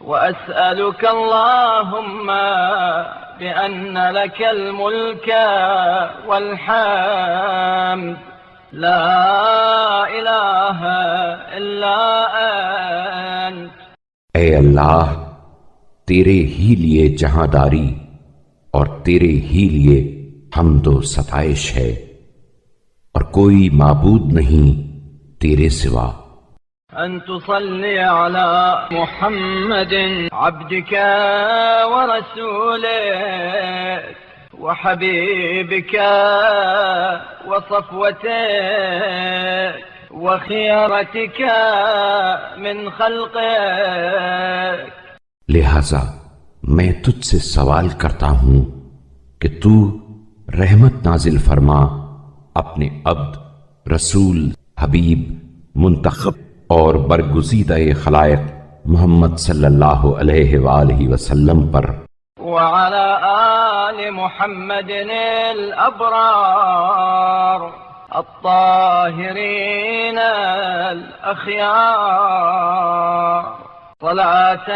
وأسألك اللهم بأن لك الملك والحمد لا إله إلا أنت. اے اللہ، تیرے ہی لیے جہاں داری اور تیرے ہی لیے حمد و ستائش ہے، اور کوئی معبود نہیں تیرے سوا. أن تصلي على محمد عبدك ورسولك وحبيبك وصفوتك وخيرتك من خلقك. لہذا میں تجھ سے سوال کرتا ہوں کہ تو رحمت نازل فرما اپنے عبد، رسول، حبیب، منتخب اور برگزیدہ خلائق محمد صلی اللہ علیہ وآلہ وسلم پر، وعلى آل محمد الأبرار الطاهرين الأخيار صلاة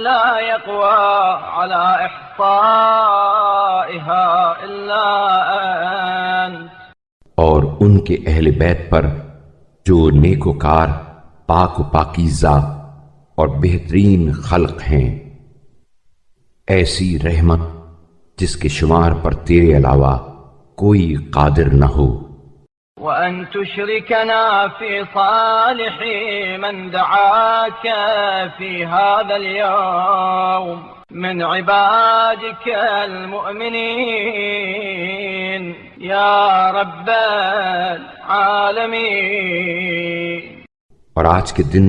لا يقوى على إحصائها إلا أنت. اور ان کے اہل بیت پر جو نیکوکار، پاک و پاکیزہ اور بہترین خلق ہیں، ایسی رحمت جس کے شمار پر تیرے علاوہ کوئی قادر نہ ہو. وأن تشركنا في صالح من دعاك في هذا اليوم من عبادك المؤمنين يا رب العالمين. اور آج کے دن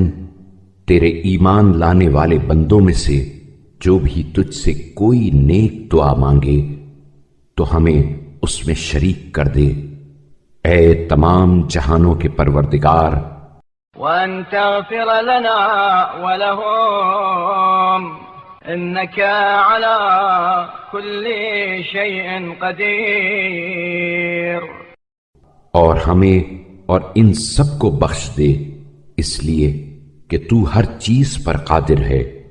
تیرے ایمان لانے والے بندوں میں سے جو بھی تجھ سے کوئی نیک دعا مانگے تو ہمیں اس میں شریک کر دے، اے تمام جہانوں کے پروردگار. وأن تغفر لنا ولهم إنك على كل شيء قدير. اور ہمیں اور ان سب کو بخش دے، اس لیے کہ تو ہر چیز پر قادر ہے.